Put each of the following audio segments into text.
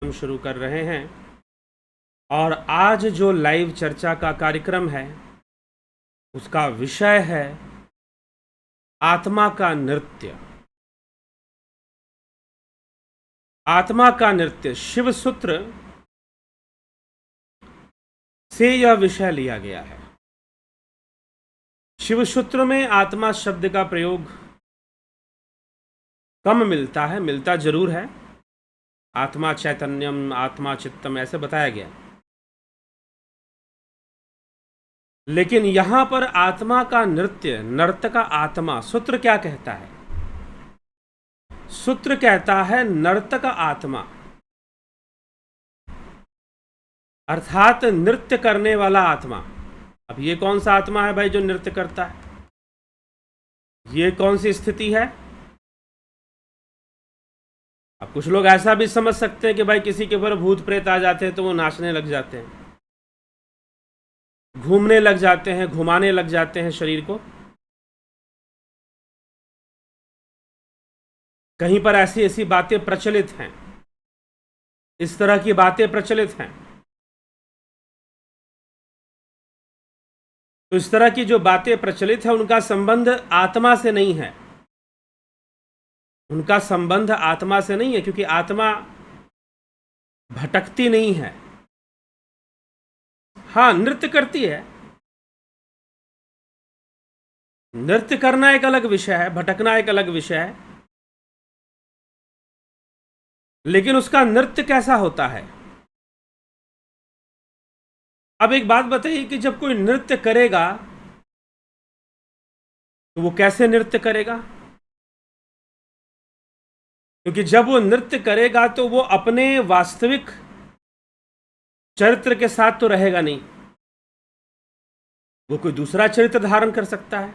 हम शुरू कर रहे हैं और आज जो लाइव चर्चा का कार्यक्रम है उसका विषय है आत्मा का नृत्य। आत्मा का नृत्य शिव सूत्र से यह विषय लिया गया है। शिव सूत्र में आत्मा शब्द का प्रयोग कम मिलता है, मिलता जरूर है। आत्मा चैतन्यम, आत्मा चित्तम ऐसे बताया गया, लेकिन यहां पर आत्मा का नृत्य, नर्तक का आत्मा, सूत्र क्या कहता है? सूत्र कहता है नर्तक आत्मा, अर्थात नृत्य करने वाला आत्मा। अब ये कौन सा आत्मा है भाई जो नृत्य करता है? ये कौन सी स्थिति है? अब कुछ लोग ऐसा भी समझ सकते हैं कि भाई किसी के ऊपर भूत प्रेत आ जाते हैं तो वो नाचने लग जाते हैं, घूमने लग जाते हैं, घुमाने लग जाते हैं शरीर को। कहीं पर ऐसी ऐसी बातें प्रचलित हैं, इस तरह की बातें प्रचलित हैं। तो इस तरह की जो बातें प्रचलित है उनका संबंध आत्मा से नहीं है, उनका संबंध आत्मा से नहीं है, क्योंकि आत्मा भटकती नहीं है। हाँ, नृत्य करती है। नृत्य करना एक अलग विषय है, भटकना एक अलग विषय है, लेकिन उसका नृत्य कैसा होता है? अब एक बात बताइए कि जब कोई नृत्य करेगा तो वो कैसे नृत्य करेगा? क्योंकि जब वो नृत्य करेगा तो वो अपने वास्तविक चरित्र के साथ तो रहेगा नहीं, वो कोई दूसरा चरित्र धारण कर सकता है।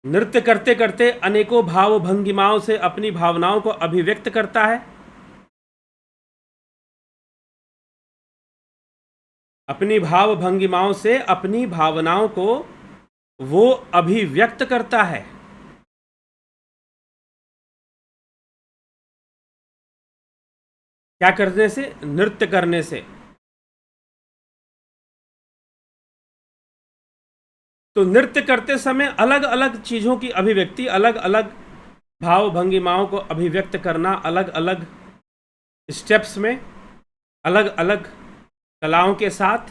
नृत्य करते करते अनेकों भाव भंगिमाओं से अपनी भावनाओं को अभिव्यक्त करता है, अपनी भाव भंगिमाओं से अपनी भावनाओं को वो अभिव्यक्त करता है। क्या करने से? नृत्य करने से। तो नृत्य करते समय अलग अलग चीजों की अभिव्यक्ति, अलग अलग भाव भंगिमाओं को अभिव्यक्त करना, अलग अलग स्टेप्स में, अलग अलग कलाओं के साथ,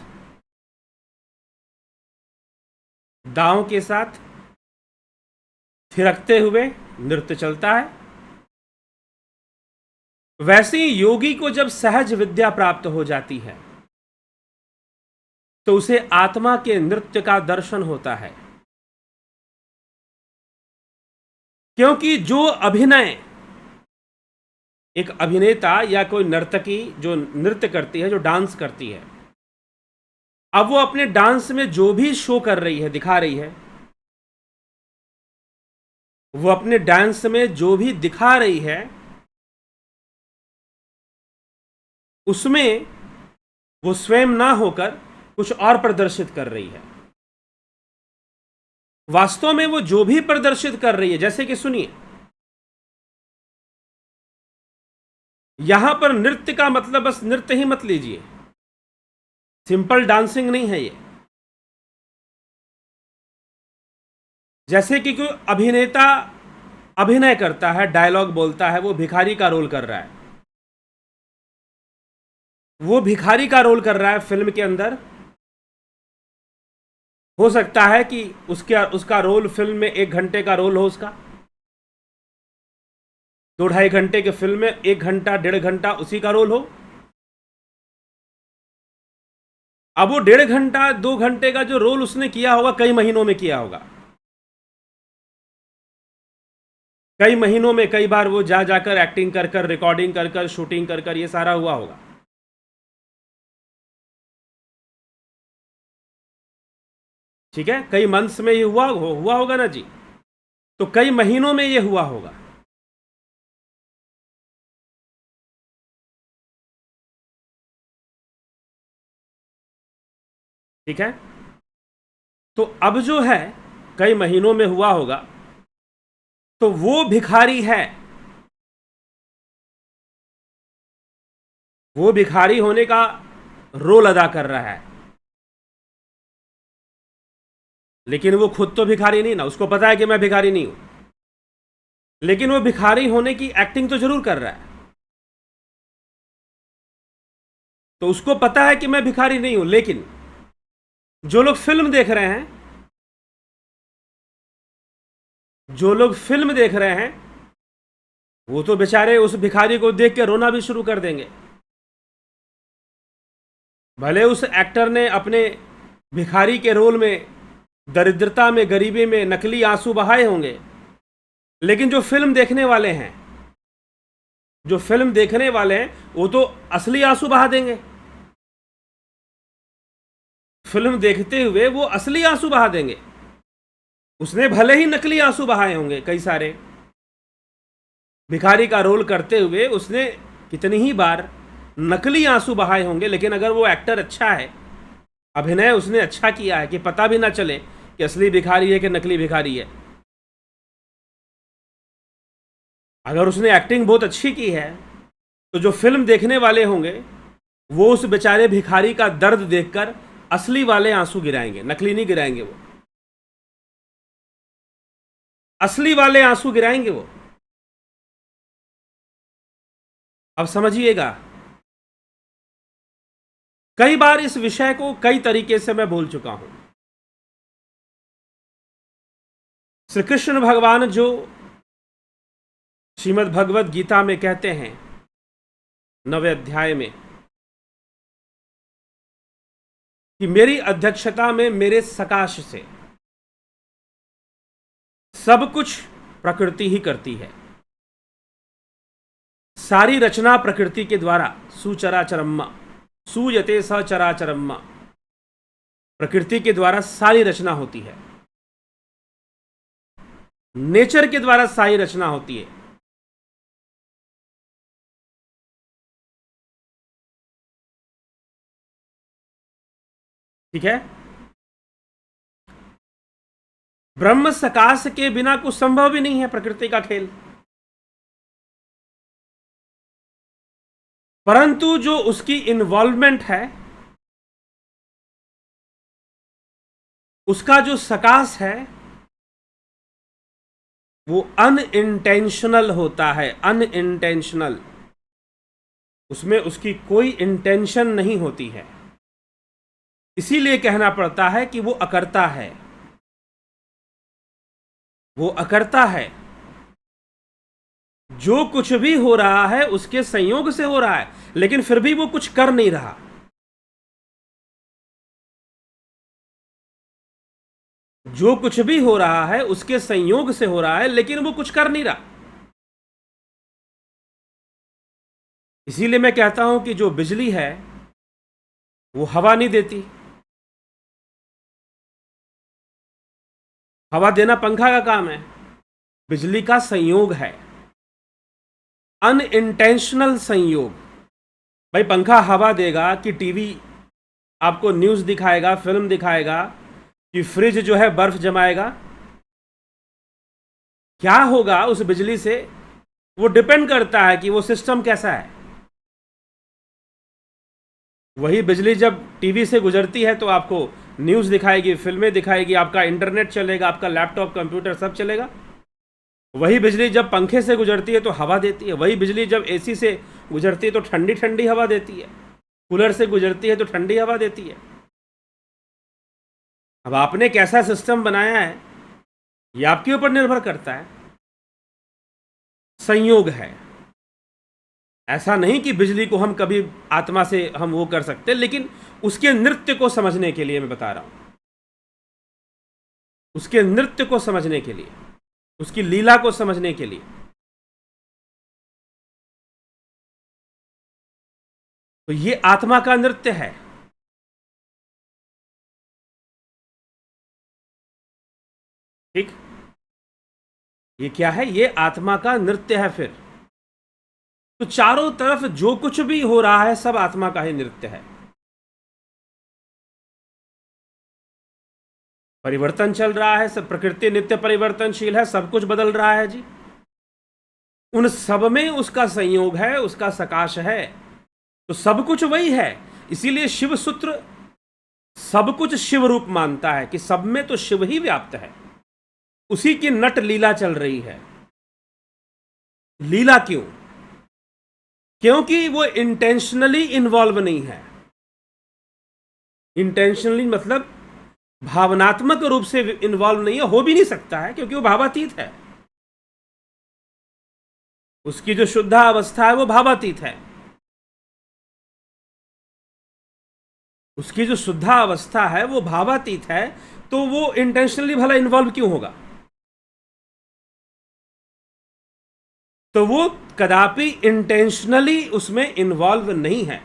दांव के साथ थिरकते हुए नृत्य चलता है। वैसे ही योगी को जब सहज विद्या प्राप्त हो जाती है तो उसे आत्मा के नृत्य का दर्शन होता है, क्योंकि जो अभिनय, एक अभिनेता या कोई नर्तकी जो नृत्य करती है, जो डांस करती है, अब वो अपने डांस में जो भी शो कर रही है, दिखा रही है, वो अपने डांस में जो भी दिखा रही है उसमें वो स्वयं ना होकर कुछ और प्रदर्शित कर रही है। वास्तव में वो जो भी प्रदर्शित कर रही है, जैसे कि सुनिए, यहां पर नृत्य का मतलब बस नृत्य ही मत लीजिए, सिंपल डांसिंग नहीं है ये। जैसे कि कोई अभिनेता अभिनय करता है, डायलॉग बोलता है, वो भिखारी का रोल कर रहा है, वो भिखारी का रोल कर रहा है फिल्म के अंदर। हो सकता है कि उसका रोल फिल्म में 1 घंटे का रोल हो, उसका 2-2.5 घंटे के फिल्म में 1 घंटा 1.5 घंटा उसी का रोल हो। अब वो 1.5 घंटा 2 घंटे का जो रोल उसने किया होगा, कई महीनों में किया होगा, कई महीनों में कई बार वो जाकर एक्टिंग कर कर, रिकॉर्डिंग कर कर, शूटिंग कर कर, ये सारा हुआ होगा। ठीक है, कई मंथ्स में ये हुआ होगा ना जी, तो कई महीनों में ये हुआ होगा। ठीक है, तो अब जो है कई महीनों में हुआ होगा, तो वो भिखारी है, वो भिखारी होने का रोल अदा कर रहा है, लेकिन वो खुद तो भिखारी नहीं ना, उसको पता है कि मैं भिखारी नहीं हूं, लेकिन वो भिखारी होने की एक्टिंग तो जरूर कर रहा है। तो उसको पता है कि मैं भिखारी नहीं हूं, लेकिन जो लोग फिल्म देख रहे हैं, वो तो बेचारे उस भिखारी को देख के रोना भी शुरू कर देंगे। भले उस एक्टर ने अपने भिखारी के रोल में दरिद्रता में, गरीबी में नकली आंसू बहाए होंगे, लेकिन जो फिल्म देखने वाले हैं, वो तो असली आंसू बहा देंगे। फिल्म देखते हुए वो असली आंसू बहा देंगे। उसने भले ही नकली आंसू बहाए होंगे, कई सारे भिखारी का रोल करते हुए उसने कितनी ही बार नकली आंसू बहाए होंगे, लेकिन अगर वो एक्टर अच्छा है, अभिनय उसने अच्छा किया है कि पता भी ना चले कि असली भिखारी है कि नकली भिखारी है, अगर उसने एक्टिंग बहुत अच्छी की है, तो जो फिल्म देखने वाले होंगे वो उस बेचारे भिखारी का दर्द देखकर असली वाले आंसू गिराएंगे, नकली नहीं गिराएंगे, वो असली वाले आंसू गिराएंगे वो। अब समझिएगा, कई बार इस विषय को कई तरीके से मैं बोल चुका हूं। श्री कृष्ण भगवान जो श्रीमद् भगवत गीता में कहते हैं 9वें अध्याय में कि मेरी अध्यक्षता में, मेरे सकाश से सब कुछ प्रकृति ही करती है, सारी रचना प्रकृति के द्वारा, सुचराचरम्मा सूयते सचराचरम्मा, प्रकृति के द्वारा सारी रचना होती है, नेचर के द्वारा सारी रचना होती है। ठीक है, ब्रह्म सकाश के बिना कुछ संभव ही नहीं है प्रकृति का खेल। परंतु जो उसकी इन्वॉल्वमेंट है, उसका जो सकाश है, वो अनइंटेंशनल होता है, अनइंटेंशनल। उसमें उसकी कोई इंटेंशन नहीं होती है, इसीलिए कहना पड़ता है कि वो अकर्ता है, वो अकर्ता है। जो कुछ भी हो रहा है उसके संयोग से हो रहा है, लेकिन फिर भी वो कुछ कर नहीं रहा। जो कुछ भी हो रहा है उसके संयोग से हो रहा है, लेकिन वो कुछ कर नहीं रहा। इसीलिए मैं कहता हूं कि जो बिजली है वो हवा नहीं देती। हवा देना पंखा का काम है, बिजली का संयोग है, अनइंटेंशनल संयोग। भाई पंखा हवा देगा कि टीवी आपको न्यूज़ दिखाएगा, फिल्म दिखाएगा, कि फ्रिज जो है बर्फ जमाएगा? क्या होगा उस बिजली से, वो डिपेंड करता है कि वो सिस्टम कैसा है। वही बिजली जब टीवी से गुजरती है तो आपको न्यूज़ दिखाएगी, फिल्में दिखाएगी, आपका इंटरनेट चलेगा, आपका लैपटॉप कंप्यूटर सब चलेगा। वही बिजली जब पंखे से गुजरती है तो हवा देती है, वही बिजली जब एसी से गुजरती है तो ठंडी ठंडी हवा देती है, कूलर से गुजरती है तो ठंडी हवा देती है। अब आपने कैसा सिस्टम बनाया है ये आपके ऊपर निर्भर करता है। संयोग है, ऐसा नहीं कि बिजली को हम कभी आत्मा से हम वो कर सकते, लेकिन उसके नृत्य को समझने के लिए मैं बता रहा हूं, उसके नृत्य को समझने के लिए, उसकी लीला को समझने के लिए। तो ये आत्मा का नृत्य है। ठीक, ये क्या है? ये आत्मा का नृत्य है। फिर तो चारों तरफ जो कुछ भी हो रहा है सब आत्मा का ही नृत्य है। परिवर्तन चल रहा है, सब प्रकृति नित्य परिवर्तनशील है, सब कुछ बदल रहा है जी। उन सब में उसका संयोग है, उसका सकाश है। तो सब कुछ वही है। इसीलिए शिव सूत्र सब कुछ शिव रूप मानता है कि सब में तो शिव ही व्याप्त है, उसी की नट लीला चल रही है। लीला क्यों? क्योंकि वो इंटेंशनली इन्वॉल्व नहीं है। इंटेंशनली मतलब भावनात्मक रूप से इन्वॉल्व नहीं है, हो भी नहीं सकता है, क्योंकि वो भावातीत है। उसकी जो शुद्ध अवस्था है वो भावातीत है। उसकी जो शुद्ध अवस्था है वो भावातीत है, तो वो इंटेंशनली भला इन्वॉल्व क्यों होगा? तो वो कदापि इंटेंशनली उसमें इन्वॉल्व नहीं है।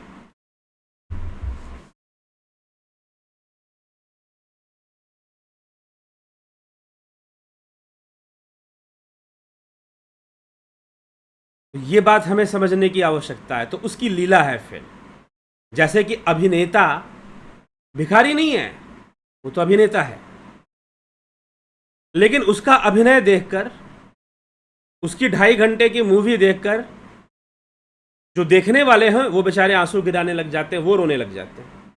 ये बात हमें समझने की आवश्यकता है। तो उसकी लीला है फिर, जैसे कि अभिनेता भिखारी नहीं है, वो तो अभिनेता है, लेकिन उसका अभिनय देखकर, उसकी 2.5 घंटे की मूवी देखकर जो देखने वाले हैं वो बेचारे आंसू गिराने लग जाते हैं, वो रोने लग जाते हैं।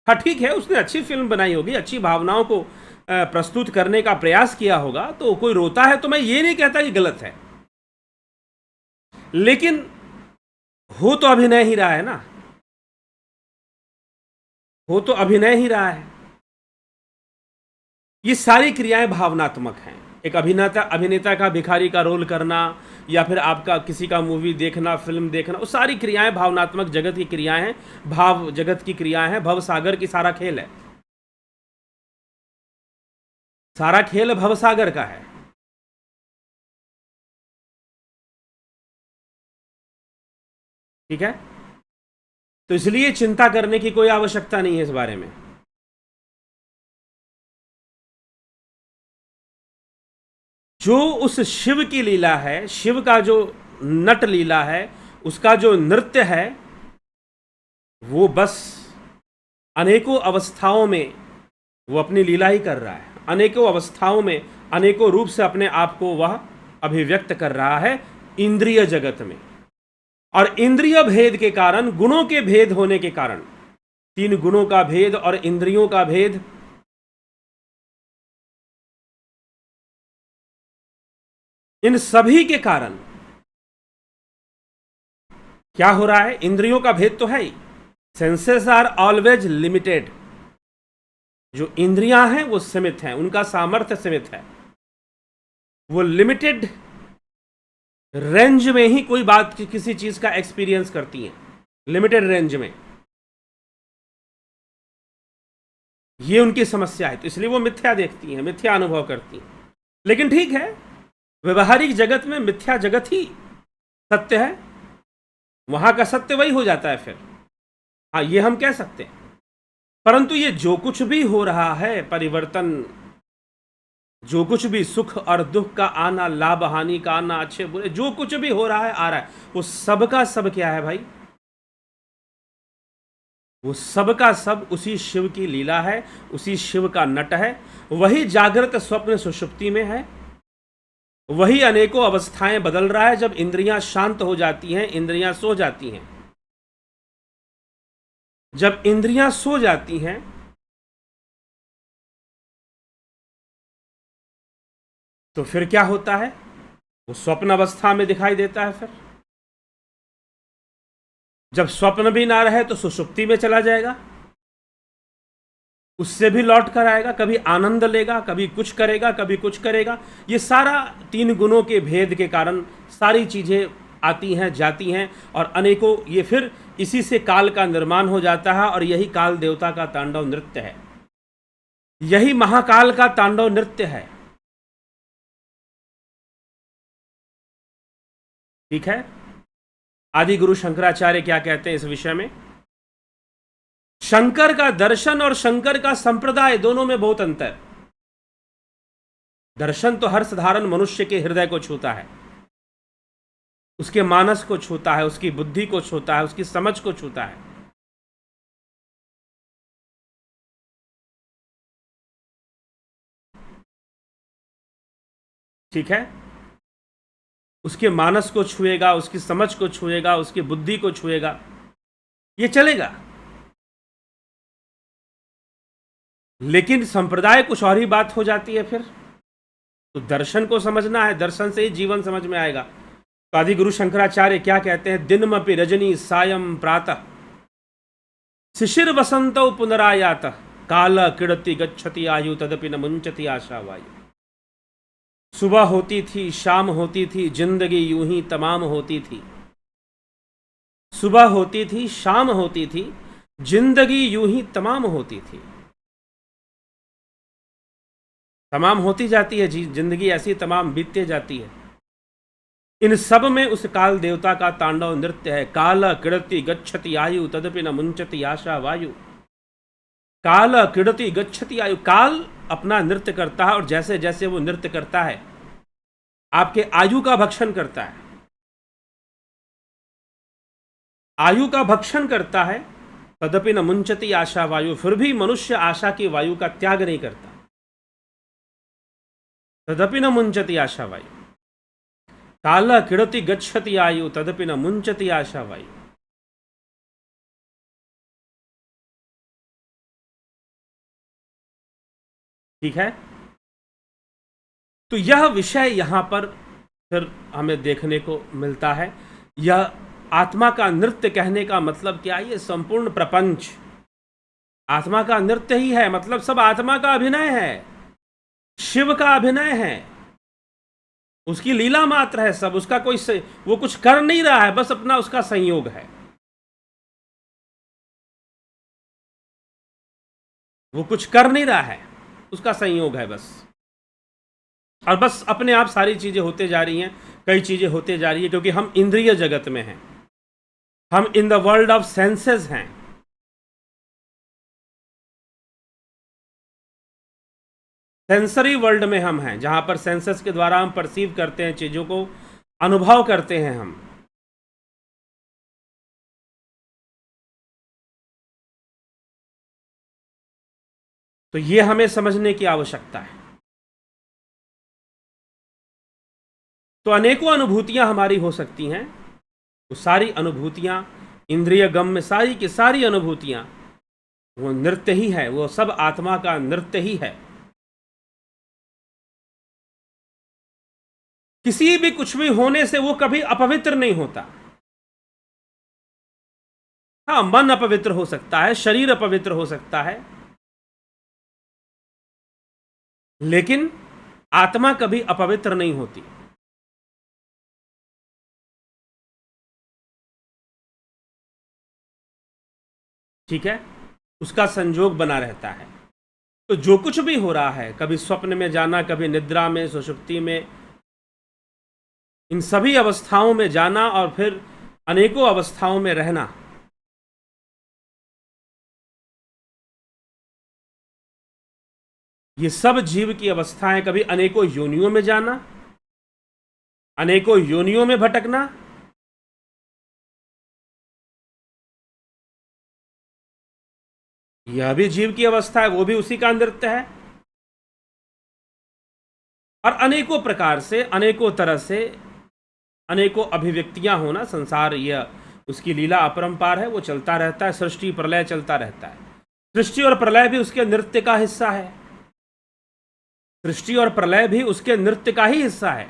हाँ ठीक है, उसने अच्छी फिल्म बनाई होगी, अच्छी भावनाओं को प्रस्तुत करने का प्रयास किया होगा, तो कोई रोता है तो मैं ये नहीं कहता कि गलत है, लेकिन हो तो अभिनय ही रहा है ना, हो तो अभिनय ही रहा है। ये सारी क्रियाएं भावनात्मक हैं। एक अभिनेता का भिखारी का रोल करना, या फिर आपका किसी का मूवी देखना, फिल्म देखना, वो सारी क्रियाएं भावनात्मक जगत की क्रियाएं हैं, भाव जगत की क्रियाएं हैं। भव सागर की सारा खेल है, सारा खेल भव सागर का है। ठीक है, तो इसलिए चिंता करने की कोई आवश्यकता नहीं है इस बारे में। जो उस शिव की लीला है, शिव का जो नट लीला है, उसका जो नृत्य है, वो बस अनेकों अवस्थाओं में वो अपनी लीला ही कर रहा है। अनेकों अवस्थाओं में, अनेकों रूप से अपने आप को वह अभिव्यक्त कर रहा है इंद्रिय जगत में। और इंद्रिय भेद के कारण, गुणों के भेद होने के कारण, 3 गुणों का भेद और इंद्रियों का भेद, इन सभी के कारण क्या हो रहा है? इंद्रियों का भेद तो है ही। Senses are always limited. जो इंद्रियां हैं वो सीमित हैं, उनका सामर्थ्य सीमित है। वो लिमिटेड रेंज में ही कोई बात, किसी चीज का एक्सपीरियंस करती हैं, लिमिटेड रेंज में। ये उनकी समस्या है, तो इसलिए वो मिथ्या देखती हैं, मिथ्या अनुभव करती हैं। लेकिन ठीक है, व्यवहारिक जगत में मिथ्या जगत ही सत्य है, वहां का सत्य वही हो जाता है फिर। हाँ, ये हम कह सकते हैं। परंतु ये जो कुछ भी हो रहा है, परिवर्तन, जो कुछ भी सुख और दुख का आना, लाभ हानि का आना, अच्छे बुरे, जो कुछ भी हो रहा है, आ रहा है, वो सब का सब क्या है भाई? वो सब का सब उसी शिव की लीला है, उसी शिव का नट है। वही जागृत स्वप्न सुषुप्ति में है, वही अनेकों अवस्थाएं बदल रहा है। जब इंद्रियां शांत हो जाती हैं, इंद्रियां सो जाती हैं, जब इंद्रियां सो जाती हैं तो फिर क्या होता है? वो स्वप्न अवस्था में दिखाई देता है। फिर जब स्वप्न भी ना रहे तो सुषुप्ति में चला जाएगा, उससे भी लौट कर आएगा, कभी आनंद लेगा, कभी कुछ करेगा, कभी कुछ करेगा। ये सारा 3 गुणों के भेद के कारण सारी चीजें आती हैं, जाती हैं, और अनेकों, ये फिर इसी से काल का निर्माण हो जाता है। और यही काल देवता का तांडव नृत्य है, यही महाकाल का तांडव नृत्य है। ठीक है, आदि गुरु शंकराचार्य क्या कहते हैं इस विषय में? शंकर का दर्शन और शंकर का संप्रदाय, दोनों में बहुत अंतर। दर्शन तो हर साधारण मनुष्य के हृदय को छूता है, उसके मानस को छूता है, उसकी बुद्धि को छूता है, उसकी समझ को छूता है। ठीक है, उसके मानस को छुएगा, उसकी समझ को छुएगा, उसकी बुद्धि को छुएगा। ये चलेगा। लेकिन संप्रदाय कुछ और ही बात हो जाती है फिर। तो दर्शन को समझना है, दर्शन से ही जीवन समझ में आएगा। तो आदि गुरु शंकराचार्य क्या कहते हैं? दिनमपि रजनी सायं प्रातः शिशिर वसंतो पुनरायातः काल किड़ति गच्छति आयु तदपि न मुंचति आशा वायु। सुबह होती थी, शाम होती थी, जिंदगी यूं ही तमाम होती थी। सुबह होती थी, शाम होती थी, जिंदगी यूं ही तमाम होती थी। तमाम होती जाती है, जिंदगी ऐसी तमाम बीतते जाती है। इन सब में उस काल देवता का तांडव नृत्य है। काल किड़ति गच्छति आयु तदपि न मुंचति आशा वायु। काल किड़ति गच्छति आयु, काल अपना नृत्य करता है और जैसे जैसे वो नृत्य करता है आपके आयु का भक्षण करता है, आयु का भक्षण करता है। तदपि न मुंचति आशा वायु, फिर भी मनुष्य आशा की वायु का त्याग नहीं करता। तदपि न मुंचति आशा वायु। काल किड़ति गच्छति आयु तदपि न मुंचति आशा वायु। ठीक है। तो यह विषय यहां पर फिर हमें देखने को मिलता है। यह आत्मा का नृत्य कहने का मतलब क्या है? ये संपूर्ण प्रपंच आत्मा का नृत्य ही है। मतलब सब आत्मा का अभिनय है, शिव का अभिनय है, उसकी लीला मात्र है सब। उसका कोई वो कुछ कर नहीं रहा है, बस अपना उसका संयोग है। वो कुछ कर नहीं रहा है, उसका संयोग है बस। और बस अपने आप सारी चीजें होते जा रही हैं, कई चीजें होते जा रही है, क्योंकि हम इंद्रिय जगत में हैं, हम in the world of senses हैं। सेंसरी वर्ल्ड में हम हैं, जहां पर सेंसेस के द्वारा हम परसीव करते हैं, चीजों को अनुभव करते हैं हम। तो ये हमें समझने की आवश्यकता है। तो अनेकों अनुभूतियां हमारी हो सकती हैं। वो सारी अनुभूतियां इंद्रिय गम में सारी की सारी अनुभूतियां वो नृत्य ही है, वो सब आत्मा का नृत्य ही है। किसी भी कुछ भी होने से वो कभी अपवित्र नहीं होता। हाँ, मन अपवित्र हो सकता है, शरीर अपवित्र हो सकता है, लेकिन आत्मा कभी अपवित्र नहीं होती। ठीक है, उसका संजोग बना रहता है। तो जो कुछ भी हो रहा है, कभी स्वप्न में जाना, कभी निद्रा में, सुषुप्ति में, इन सभी अवस्थाओं में जाना और फिर अनेकों अवस्थाओं में रहना, ये सब जीव की अवस्थाएं। कभी अनेकों योनियों में जाना, अनेकों योनियों में भटकना, यह भी जीव की अवस्था है, वो भी उसी का नृत्य है। और अनेकों प्रकार से, अनेकों तरह से, अनेकों अभिव्यक्तियां होना, संसार यह उसकी लीला अपरंपार है, वो चलता रहता है। सृष्टि प्रलय चलता रहता है। सृष्टि और प्रलय भी उसके नृत्य का हिस्सा है। सृष्टि और प्रलय भी उसके नृत्य का ही हिस्सा है।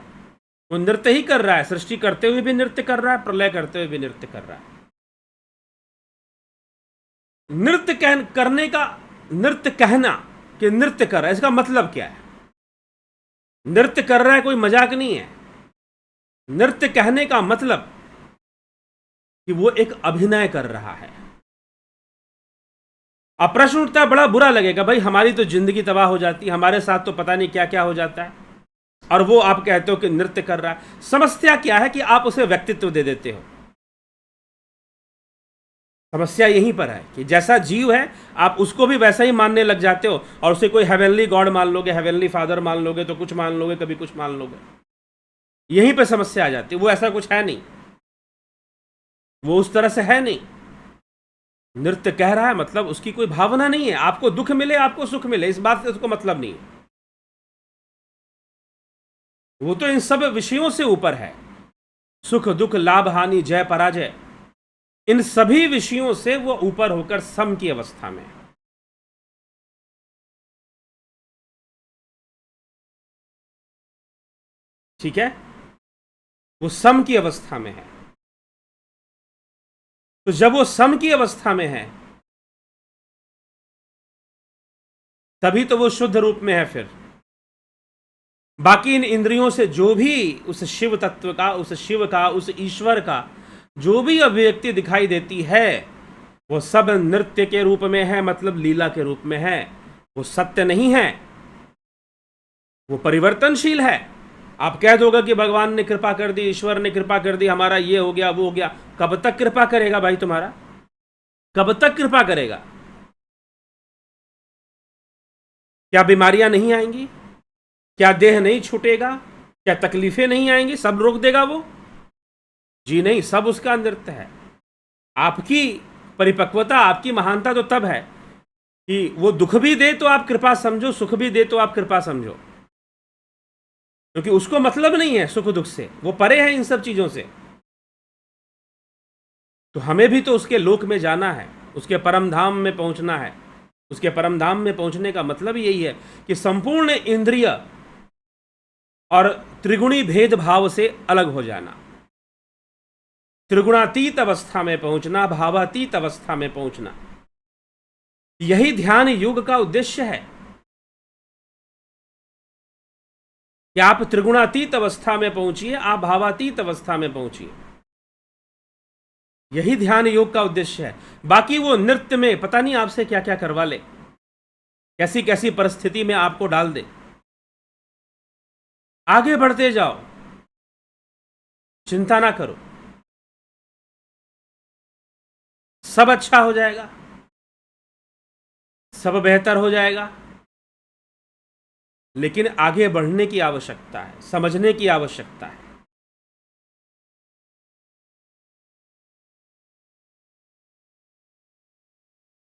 वो नृत्य ही कर रहा है, सृष्टि करते हुए भी नृत्य कर रहा है, प्रलय करते हुए भी नृत्य कर रहा है। नृत्य करने का, नृत्य कहना कि नृत्य कर रहा है, इसका मतलब क्या है? नृत्य कर रहा है कोई मजाक नहीं है। नृत्य कहने का मतलब कि वो एक अभिनय कर रहा है। अब प्रश्न उठता है, बड़ा बुरा लगेगा, भाई हमारी तो जिंदगी तबाह हो जाती है, हमारे साथ तो पता नहीं क्या क्या हो जाता है, और वो आप कहते हो कि नृत्य कर रहा है। समस्या क्या है कि आप उसे व्यक्तित्व दे देते हो। समस्या यहीं पर है कि जैसा जीव है आप उसको भी वैसा ही मानने लग जाते हो, और उसे कोई हेवनली गॉड मान लोगे, हेवनली फादर मान लोगे, तो कुछ मान लोगे, कभी कुछ मान लोगे। यहीं पे समस्या आ जाती है। वो ऐसा कुछ है नहीं, वो उस तरह से है नहीं। नृत्य कह रहा है मतलब उसकी कोई भावना नहीं है। आपको दुख मिले, आपको सुख मिले, इस बात से उसको मतलब नहीं है। वो तो इन सब विषयों से ऊपर है। सुख दुख, लाभ हानि, जय पराजय, इन सभी विषयों से वो ऊपर होकर सम की अवस्था में है। ठीक है, वो सम की अवस्था में है। तो जब वो सम की अवस्था में है तभी तो वो शुद्ध रूप में है। फिर बाकी इन इंद्रियों से जो भी उस शिव तत्व का, उस शिव का, उस ईश्वर का जो भी अभिव्यक्ति दिखाई देती है वो सब नृत्य के रूप में है, मतलब लीला के रूप में है। वो सत्य नहीं है, वो परिवर्तनशील है। आप कह दोगे कि भगवान ने कृपा कर दी, ईश्वर ने कृपा कर दी, हमारा ये हो गया वो हो गया। कब तक कृपा करेगा भाई तुम्हारा? कब तक कृपा करेगा? क्या बीमारियां नहीं आएंगी? क्या देह नहीं छूटेगा? क्या तकलीफें नहीं आएंगी? सब रोक देगा वो? जी नहीं, सब उसका नृत्य है। आपकी परिपक्वता, आपकी महानता तो तब है कि वो दुख भी दे तो आप कृपा समझो, सुख भी दे तो आप कृपा समझो, क्योंकि उसको मतलब नहीं है सुख दुख से, वो परे है इन सब चीजों से। तो हमें भी तो उसके लोक में जाना है, उसके परम धाम में पहुंचना है। उसके परम धाम में पहुंचने का मतलब यही है कि संपूर्ण इंद्रिय और त्रिगुणी भेदभाव से अलग हो जाना, त्रिगुणातीत अवस्था में पहुंचना, भावातीत अवस्था में पहुंचना। यही ध्यान योग का उद्देश्य है कि आप त्रिगुणातीत अवस्था में पहुंचिए, आप भावातीत अवस्था में पहुंचिए। यही ध्यान योग का उद्देश्य है। बाकी वो नृत्य में पता नहीं आपसे क्या क्या करवा ले, कैसी कैसी परिस्थिति में आपको डाल दे। आगे बढ़ते जाओ, चिंता ना करो, सब अच्छा हो जाएगा, सब बेहतर हो जाएगा। लेकिन आगे बढ़ने की आवश्यकता है, समझने की आवश्यकता है।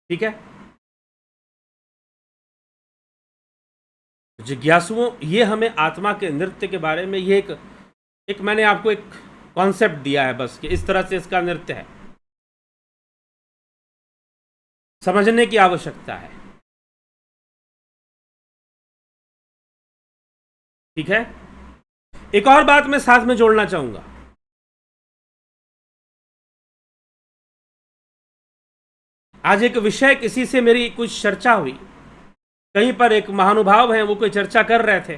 ठीक है, जिज्ञासुओं, ये हमें आत्मा के नृत्य के बारे में ये एक मैंने आपको एक कॉन्सेप्ट दिया है बस, कि इस तरह से इसका नृत्य है। समझने की आवश्यकता है। ठीक है, एक और बात मैं साथ में जोड़ना चाहूंगा। आज एक विषय, किसी से मेरी कुछ चर्चा हुई, कहीं पर एक महानुभाव हैं, वो कोई चर्चा कर रहे थे,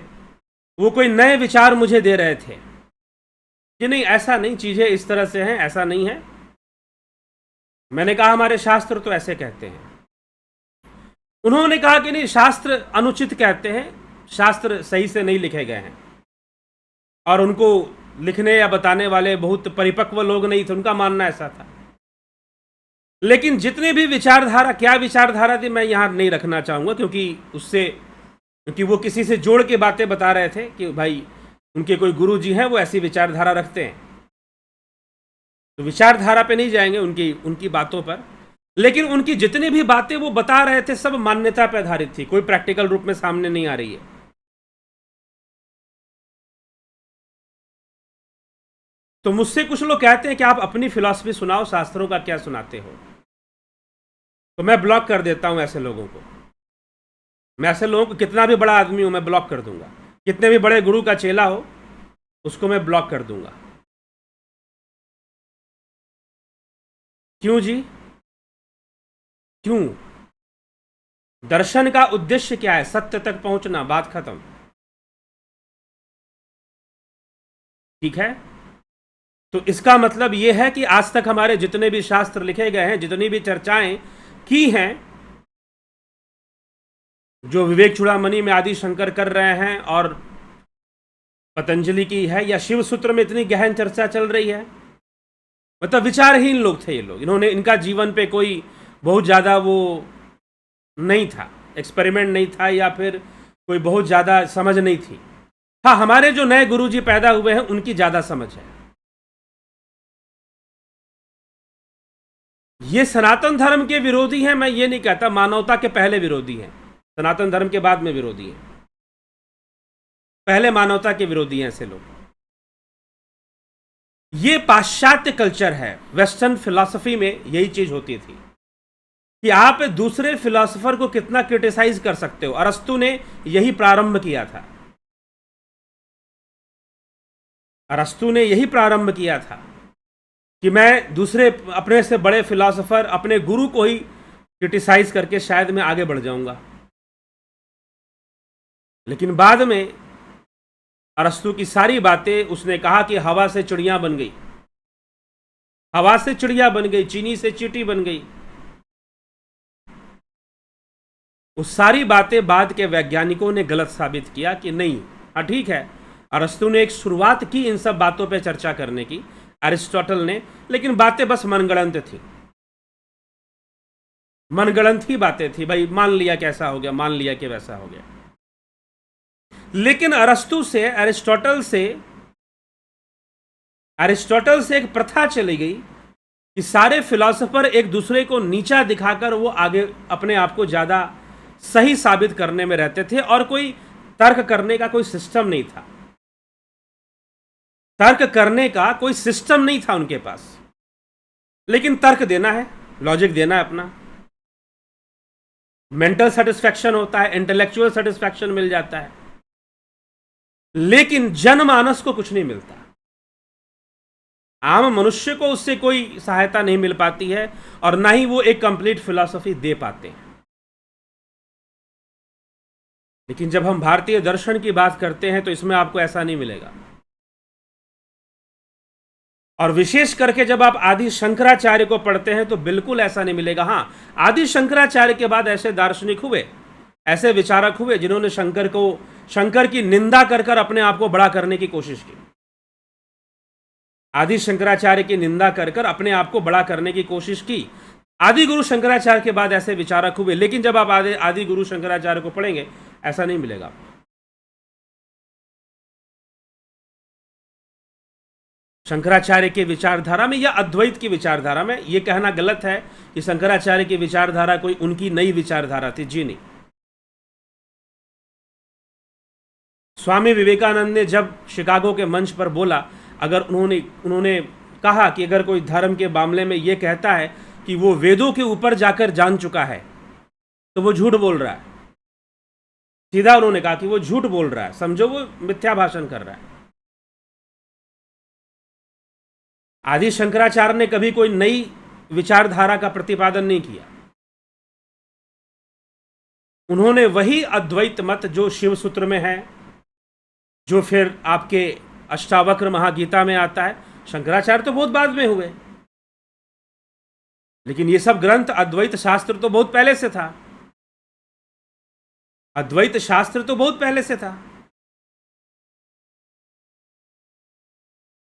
वो कोई नए विचार मुझे दे रहे थे कि नहीं ऐसा नहीं, चीजें इस तरह से हैं, ऐसा नहीं है। मैंने कहा हमारे शास्त्र तो ऐसे कहते हैं। उन्होंने कहा कि नहीं, शास्त्र अनुचित कहते हैं, शास्त्र सही से नहीं लिखे गए हैं। और उनको लिखने या बताने वाले बहुत परिपक्व लोग नहीं थे, उनका मानना ऐसा था। लेकिन जितनी भी विचारधारा, क्या विचारधारा थी मैं यहां नहीं रखना चाहूंगा, क्योंकि वो किसी से जोड़ के बातें बता रहे थे कि भाई उनके कोई गुरु जी हैं, वो ऐसी विचारधारा रखते हैं। तो विचारधारा पे नहीं जाएंगे, उनकी बातों पर। लेकिन उनकी जितनी भी बातें वो बता रहे थे सब मान्यता पर आधारित थी, कोई प्रैक्टिकल रूप में सामने नहीं आ रही है। तो मुझसे कुछ लोग कहते हैं कि आप अपनी फिलॉसफी सुनाओ, शास्त्रों का क्या सुनाते हो। तो मैं ब्लॉक कर देता हूं ऐसे लोगों को। मैं ऐसे लोगों को, कितना भी बड़ा आदमी हो मैं ब्लॉक कर दूंगा, कितने भी बड़े गुरु का चेला हो उसको मैं ब्लॉक कर दूंगा। क्यों जी? क्यों? दर्शन का उद्देश्य क्या है? सत्य तक पहुंचना, बात खत्म। ठीक है, तो इसका मतलब यह है कि आज तक हमारे जितने भी शास्त्र लिखे गए हैं, जितनी भी चर्चाएं की हैं, जो विवेक चूड़ामणि में आदि शंकर कर रहे हैं और पतंजलि की है, या शिव सूत्र में इतनी गहन चर्चा चल रही है, मतलब विचारहीन लोग थे ये लोग। इनका जीवन पे कोई बहुत ज़्यादा वो नहीं था, एक्सपेरिमेंट नहीं था, या फिर कोई बहुत ज़्यादा समझ नहीं थी। हाँ, हमारे जो नए गुरुजी पैदा हुए हैं उनकी ज़्यादा समझ है। ये सनातन धर्म के विरोधी हैं, मैं ये नहीं कहता, मानवता के पहले विरोधी हैं। सनातन धर्म के बाद में विरोधी हैं, पहले मानवता के विरोधी हैं ऐसे लोग। ये पाश्चात्य कल्चर है। वेस्टर्न फिलॉसफी में यही चीज होती थी कि आप दूसरे फिलॉसफर को कितना क्रिटिसाइज कर सकते हो। अरस्तु ने यही प्रारंभ किया था। अरस्तु ने यही प्रारंभ किया था कि मैं दूसरे अपने से बड़े फिलॉसफर, अपने गुरु को ही क्रिटिसाइज करके शायद मैं आगे बढ़ जाऊंगा। लेकिन बाद में अरस्तु की सारी बातें, उसने कहा कि हवा से चिड़िया बन गई, हवा से चिड़िया बन गई, चीनी से चींटी बन गई। उस सारी बातें बाद के वैज्ञानिकों ने गलत साबित किया कि नहीं, हाँ ठीक है, अरस्तु ने एक शुरुआत की इन सब बातों पे चर्चा करने की, अरिस्टोटल ने, लेकिन बातें बस मनगढ़ंत थी, मनगढ़ंत ही बातें थी। भाई मान लिया कैसा हो गया, मान लिया कि वैसा हो गया। लेकिन अरस्तु से, अरिस्टोटल से एक प्रथा चली गई कि सारे फिलॉसफर एक दूसरे को नीचा दिखाकर वो आगे अपने आप को ज्यादा सही साबित करने में रहते थे, और कोई तर्क करने का कोई सिस्टम नहीं था। तर्क करने का कोई सिस्टम नहीं था उनके पास। लेकिन तर्क देना है, लॉजिक देना है, अपना मेंटल सेटिस्फैक्शन होता है, इंटेलेक्चुअल सेटिस्फैक्शन मिल जाता है, लेकिन जनमानस को कुछ नहीं मिलता। आम मनुष्य को उससे कोई सहायता नहीं मिल पाती है, और ना ही वो एक कंप्लीट फिलॉसफी दे पाते हैं। लेकिन जब हम भारतीय दर्शन की बात करते हैं तो इसमें आपको ऐसा नहीं मिलेगा। और विशेष करके जब आप आदि शंकराचार्य को पढ़ते हैं तो बिल्कुल ऐसा नहीं मिलेगा। हां, आदि शंकराचार्य के बाद ऐसे दार्शनिक हुए, ऐसे विचारक हुए जिन्होंने शंकर की निंदा कर कर अपने आप को बड़ा करने की कोशिश की। आदि शंकराचार्य की निंदा कर कर अपने आप को बड़ा करने की कोशिश की। आदि गुरु शंकराचार्य के बाद ऐसे विचारक हुए, लेकिन जब आप आदि गुरु शंकराचार्य को पढ़ेंगे ऐसा नहीं मिलेगा। शंकराचार्य की विचारधारा में या अद्वैत की विचारधारा में, यह कहना गलत है कि शंकराचार्य की विचारधारा कोई उनकी नई विचारधारा थी, जी नहीं। स्वामी विवेकानंद ने जब शिकागो के मंच पर बोला, अगर उन्होंने कहा कि अगर कोई धर्म के मामले में यह कहता है कि वो वेदों के ऊपर जाकर जान चुका है तो वो झूठ बोल रहा है। सीधा उन्होंने कहा कि वो झूठ बोल रहा है, समझो वो मिथ्या भाषण कर रहा है। आदि शंकराचार्य ने कभी कोई नई विचारधारा का प्रतिपादन नहीं किया। उन्होंने वही अद्वैत मत जो शिव सूत्र में है, जो फिर आपके अष्टावक्र महागीता में आता है, शंकराचार्य तो बहुत बाद में हुए, लेकिन ये सब ग्रंथ, अद्वैत शास्त्र तो बहुत पहले से था। अद्वैत शास्त्र तो बहुत पहले से था।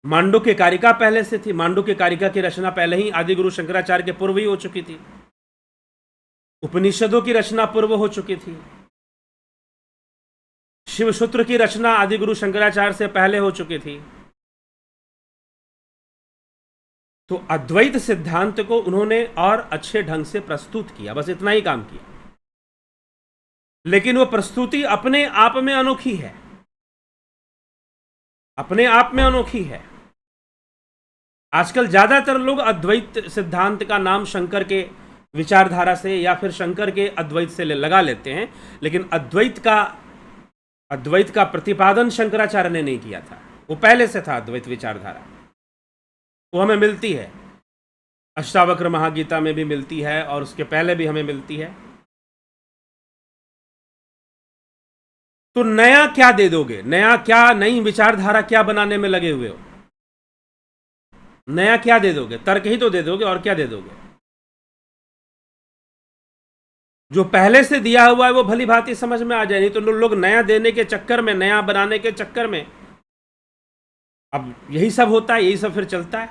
मांडुक्य कारिका पहले से थी। मांडुक्य कारिका की रचना पहले ही आदि गुरु शंकराचार्य के पूर्व ही हो चुकी थी। उपनिषदों की रचना पूर्व हो चुकी थी। शिव सूत्र की रचना आदि गुरु शंकराचार्य से पहले हो चुकी थी। तो अद्वैत सिद्धांत को उन्होंने और अच्छे ढंग से प्रस्तुत किया, बस इतना ही काम किया। लेकिन वो प्रस्तुति अपने आप में अनोखी है, अपने आप में अनोखी है। आजकल ज्यादातर लोग अद्वैत सिद्धांत का नाम शंकर के विचारधारा से या फिर शंकर के अद्वैत से लगा लेते हैं, लेकिन अद्वैत का प्रतिपादन शंकराचार्य ने नहीं किया था। वो पहले से था अद्वैत विचारधारा, वो हमें मिलती है, अष्टावक्र महागीता में भी मिलती है और उसके पहले भी हमें मिलती है। तो नया क्या दे दोगे? नया क्या, नई विचारधारा क्या बनाने में लगे हुए हो? नया क्या दे दोगे? तर्क ही तो दे दोगे, और क्या दे दोगे? जो पहले से दिया हुआ है वो भली भांति समझ में आ जाए। नहीं तो लोग नया देने के चक्कर में, नया बनाने के चक्कर में, अब यही सब होता है, यही सब फिर चलता है।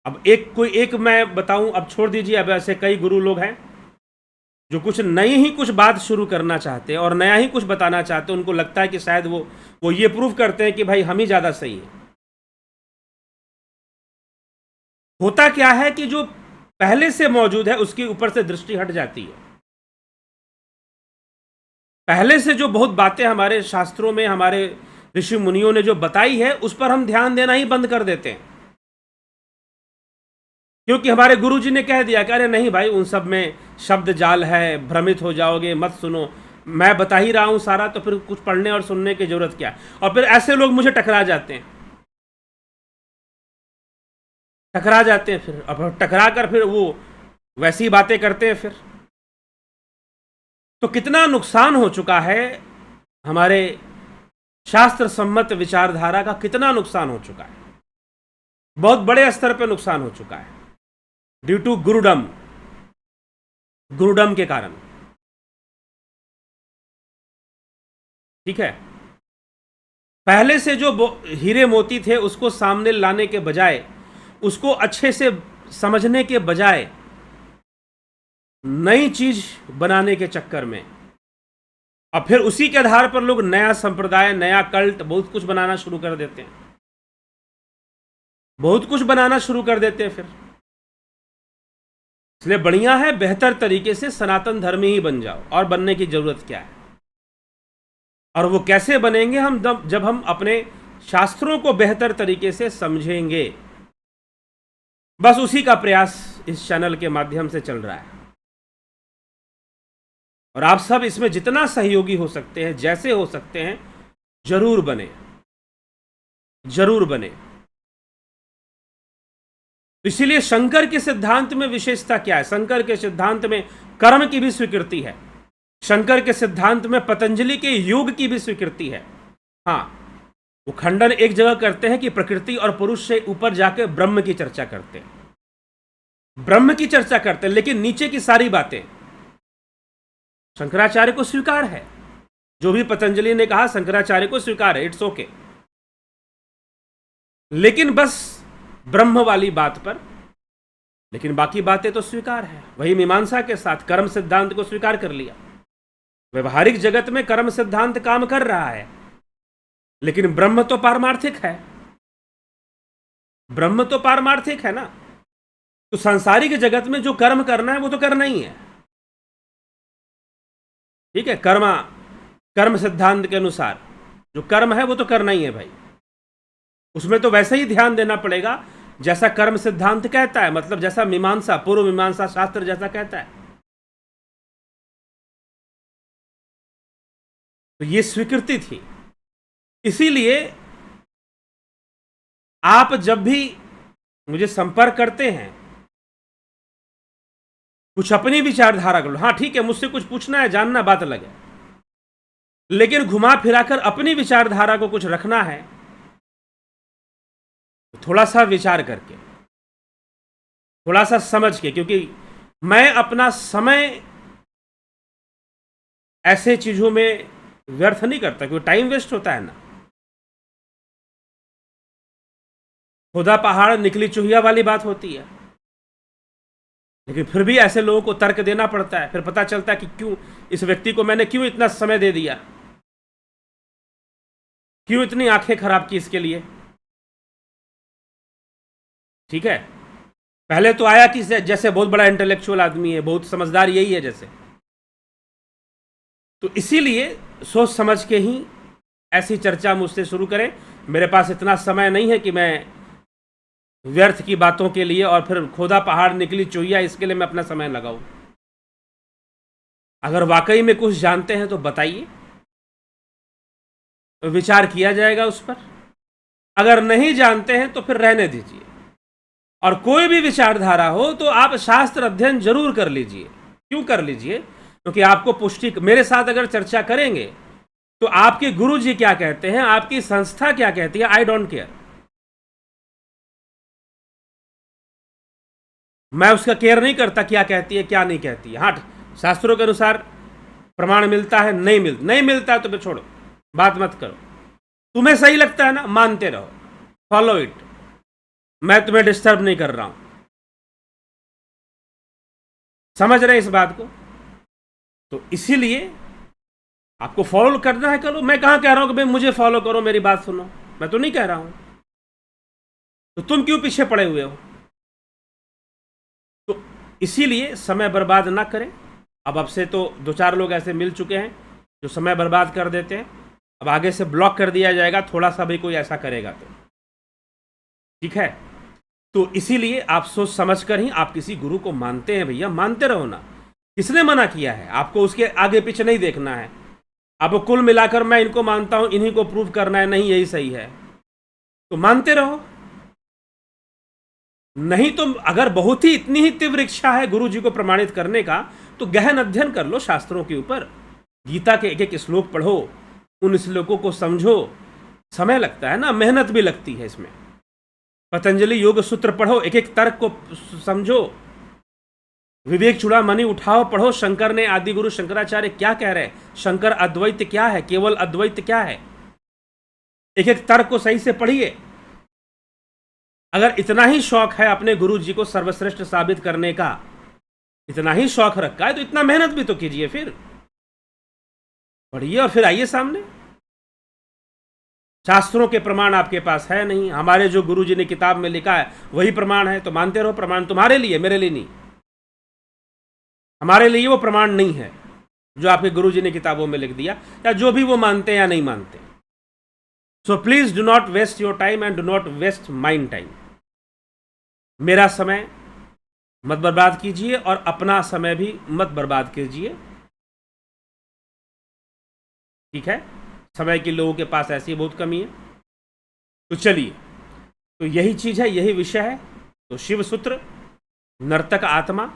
अब एक मैं बताऊं, अब छोड़ दीजिए, अब ऐसे कई गुरु लोग हैं जो कुछ नई ही कुछ बात शुरू करना चाहते हैं और नया ही कुछ बताना चाहते हैं। उनको लगता है कि शायद वो ये प्रूव करते हैं कि भाई हम ही ज्यादा सही है। होता क्या है कि जो पहले से मौजूद है उसके ऊपर से दृष्टि हट जाती है। पहले से जो बहुत बातें हमारे शास्त्रों में, हमारे ऋषि मुनियों ने जो बताई है उस पर हम ध्यान देना ही बंद कर देते हैं, क्योंकि हमारे गुरुजी ने कह दिया कि अरे नहीं भाई, उन सब में शब्द जाल है, भ्रमित हो जाओगे, मत सुनो, मैं बता ही रहा हूं सारा, तो फिर कुछ पढ़ने और सुनने की जरूरत क्या है। और फिर ऐसे लोग मुझे टकरा जाते हैं, फिर अब टकरा कर फिर वो वैसी बातें करते हैं फिर। तो कितना नुकसान हो चुका है हमारे शास्त्र सम्मत विचारधारा का, कितना नुकसान हो चुका है, बहुत बड़े स्तर पर नुकसान हो चुका है, ड्यू टू गुरुडम के कारण। ठीक है, पहले से जो हीरे मोती थे उसको सामने लाने के बजाय, उसको अच्छे से समझने के बजाय, नई चीज बनाने के चक्कर में, और फिर उसी के आधार पर लोग नया संप्रदाय, नया कल्ट, बहुत कुछ बनाना शुरू कर देते हैं, फिर। इसलिए बढ़िया है, बेहतर तरीके से सनातन धर्मी ही बन जाओ, और बनने की जरूरत क्या है। और वो कैसे बनेंगे हम, जब हम अपने शास्त्रों को बेहतर तरीके से समझेंगे। बस उसी का प्रयास इस चैनल के माध्यम से चल रहा है, और आप सब इसमें जितना सहयोगी हो सकते हैं, जैसे हो सकते हैं, जरूर बने। इसीलिए शंकर के सिद्धांत में विशेषता क्या है? शंकर के सिद्धांत में कर्म की भी स्वीकृति है, शंकर के सिद्धांत में पतंजलि के योग की भी स्वीकृति है। हाँ, वो खंडन एक जगह करते हैं कि प्रकृति और पुरुष से ऊपर जाकर ब्रह्म की चर्चा करते हैं, लेकिन नीचे की सारी बातें शंकराचार्य को स्वीकार है। जो भी पतंजलि ने कहा शंकराचार्य को स्वीकार है, इट्स ओके। लेकिन बस ब्रह्म वाली बात पर, लेकिन बाकी बातें तो स्वीकार है। वही मीमांसा के साथ कर्म सिद्धांत को स्वीकार कर लिया। व्यवहारिक जगत में कर्म सिद्धांत काम कर रहा है, लेकिन ब्रह्म तो पारमार्थिक है, ना। तो सांसारिक जगत में जो कर्म करना है वो तो करना ही है। ठीक है, कर्म सिद्धांत के अनुसार जो कर्म है वो तो करना ही है भाई। उसमें तो वैसे ही ध्यान देना पड़ेगा जैसा कर्म सिद्धांत कहता है, मतलब जैसा मीमांसा, पूर्व मीमांसा शास्त्र जैसा कहता है। तो ये स्वीकृति थी। इसीलिए आप जब भी मुझे संपर्क करते हैं, कुछ अपनी विचारधारा कर लो। हाँ ठीक है, मुझसे कुछ पूछना है, जानना, बात अलग है, लेकिन घुमा फिराकर अपनी विचारधारा को कुछ रखना है, थोड़ा सा विचार करके, थोड़ा सा समझ के। क्योंकि मैं अपना समय ऐसे चीजों में व्यर्थ नहीं करता, क्योंकि टाइम वेस्ट होता है ना। खुदा पहाड़ निकली चूहिया वाली बात होती है, लेकिन फिर भी ऐसे लोगों को तर्क देना पड़ता है। फिर पता चलता है कि क्यों इस व्यक्ति को मैंने क्यों इतना समय दे दिया, क्यों इतनी आंखें खराब की इसके लिए। ठीक है, पहले तो आया कि जैसे बहुत बड़ा इंटेलेक्चुअल आदमी है, बहुत समझदार, यही है जैसे। तो इसीलिए सोच समझ के ही ऐसी चर्चा मुझसे शुरू करें। मेरे पास इतना समय नहीं है कि मैं व्यर्थ की बातों के लिए और फिर खोदा पहाड़ निकली चूहिया, इसके लिए मैं अपना समय लगाऊं। अगर वाकई में कुछ जानते हैं तो बताइए, विचार किया जाएगा उस पर। अगर नहीं जानते हैं तो फिर रहने दीजिए। और कोई भी विचारधारा हो तो आप शास्त्र अध्ययन जरूर कर लीजिए। क्यों कर लीजिए? क्योंकि आपको पुष्टि, मेरे साथ अगर चर्चा करेंगे तो आपके गुरु जी क्या कहते हैं, आपकी संस्था क्या कहती है, आई डोंट केयर। मैं उसका केयर नहीं करता क्या कहती है क्या नहीं कहती है। हाँ, शास्त्रों के अनुसार प्रमाण मिलता है, नहीं मिलता है तो फिर छोड़ो, बात मत करो। तुम्हें सही लगता है ना, मानते रहो, फॉलो इट, मैं तुम्हें डिस्टर्ब नहीं कर रहा हूं। समझ रहे हैं इस बात को? तो इसीलिए आपको फॉलो करना है, करो। मैं कहां कह रहा हूं कि भाई मुझे फॉलो करो, मेरी बात सुनो, मैं तो नहीं कह रहा हूं। तो तुम क्यों पीछे पड़े हुए हो? तो इसीलिए समय बर्बाद ना करें। अब से तो 2-4 लोग ऐसे मिल चुके हैं जो समय बर्बाद कर देते हैं, अब आगे से ब्लॉक कर दिया जाएगा थोड़ा सा भी कोई ऐसा करेगा तो, ठीक है। तो इसीलिए आप सोच समझ कर ही आप किसी गुरु को मानते हैं भैया, मानते रहो ना। किसने मना किया है? आपको उसके आगे पीछे नहीं देखना है। अब कुल मिलाकर मैं इनको मानता हूं, इन्हीं को प्रूव करना है, नहीं यही सही है, तो मानते रहो। नहीं तो अगर बहुत ही इतनी ही तीव्र इच्छा है गुरु जी को प्रमाणित करने का, तो गहन अध्ययन कर लो शास्त्रों के ऊपर, गीता के एक एक श्लोक पढ़ो, उन श्लोकों को समझो। समय लगता है ना, मेहनत भी लगती है इसमें। पतंजलि योग सूत्र पढ़ो, एक एक तर्क को समझो, विवेक चूड़ामणि उठाओ पढ़ो, शंकर ने, आदि गुरु शंकराचार्य क्या कह रहे हैं, शंकर अद्वैत क्या है, केवल अद्वैत क्या है, एक एक तर्क को सही से पढ़िए। अगर इतना ही शौक है अपने गुरु जी को सर्वश्रेष्ठ साबित करने का, इतना ही शौक रखा है, तो इतना मेहनत भी तो कीजिए, फिर पढ़िए और फिर आइए सामने। शास्त्रों के प्रमाण आपके पास है नहीं, हमारे जो गुरु जी ने किताब में लिखा है वही प्रमाण है, तो मानते रहो। प्रमाण तुम्हारे लिए, मेरे लिए नहीं। हमारे लिए वो प्रमाण नहीं है जो आपके गुरु जी ने किताबों में लिख दिया, या जो भी वो मानते हैं या नहीं मानते। So please do not waste your time and do not waste mind time. मेरा समय मत बर्बाद कीजिए और अपना समय भी मत बर्बाद कीजिए, ठीक है। समय के लोगों के पास ऐसी बहुत कमी है। तो चलिए, तो यही चीज है, यही विषय है। तो शिव सूत्र, नर्तक आत्मा,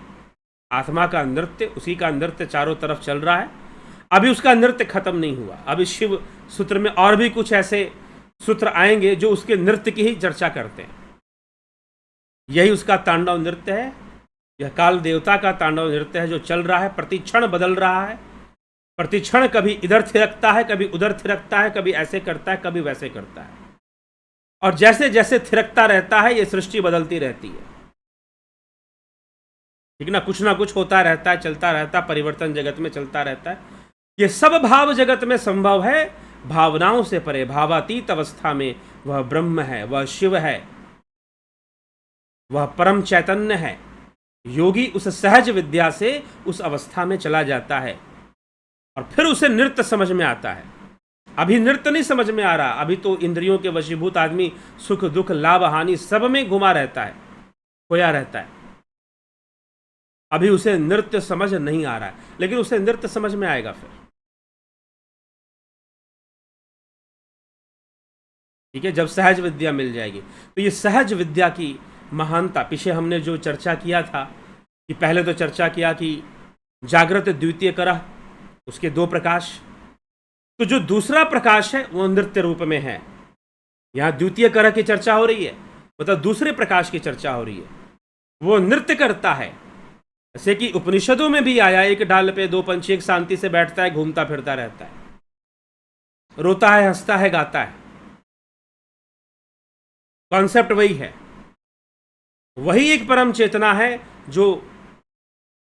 आत्मा का नृत्य, उसी का नृत्य चारों तरफ चल रहा है। अभी उसका नृत्य खत्म नहीं हुआ, अभी शिव सूत्र में और भी कुछ ऐसे सूत्र आएंगे जो उसके नृत्य की ही चर्चा करते हैं। यही उसका तांडव नृत्य है, यह काल देवता का तांडव नृत्य है जो चल रहा है, प्रतिक्षण बदल रहा है। प्रतिक्षण कभी इधर थिरकता है, कभी उधर थिरकता है, कभी ऐसे करता है, कभी वैसे करता है। और जैसे जैसे थिरकता रहता है, ये सृष्टि बदलती रहती है, ठीक ना कुछ होता रहता है, चलता रहता है, परिवर्तन जगत में चलता रहता है। ये सब भाव जगत में संभव है, भावनाओं से परे, भावातीत अवस्था में वह ब्रह्म है, वह शिव है, वह परम चैतन्य है। योगी उस सहज विद्या से उस अवस्था में चला जाता है और फिर उसे नृत्य समझ में आता है। अभी नृत्य नहीं समझ में आ रहा, अभी तो इंद्रियों के वशीभूत आदमी सुख दुख लाभ हानि सब में घुमा रहता है, खोया रहता है। अभी उसे नृत्य समझ नहीं आ रहा है, लेकिन उसे नृत्य समझ में आएगा फिर, ठीक है, जब सहज विद्या मिल जाएगी। तो ये सहज विद्या की महानता, पीछे हमने जो चर्चा किया था कि पहले तो चर्चा किया कि जागृत द्वितीय करह, उसके दो प्रकाश। तो जो दूसरा प्रकाश है वो नृत्य रूप में है। यहां द्वितीय करह की चर्चा हो रही है, मतलब दूसरे प्रकाश की चर्चा हो रही है, वो नृत्य करता है। जैसे कि उपनिषदों में भी आया, एक डाल पे दो पंछी एक शांति से बैठता है, घूमता फिरता रहता है, रोता है, हंसता है, गाता है। कॉन्सेप्ट वही है, वही एक परम चेतना है जो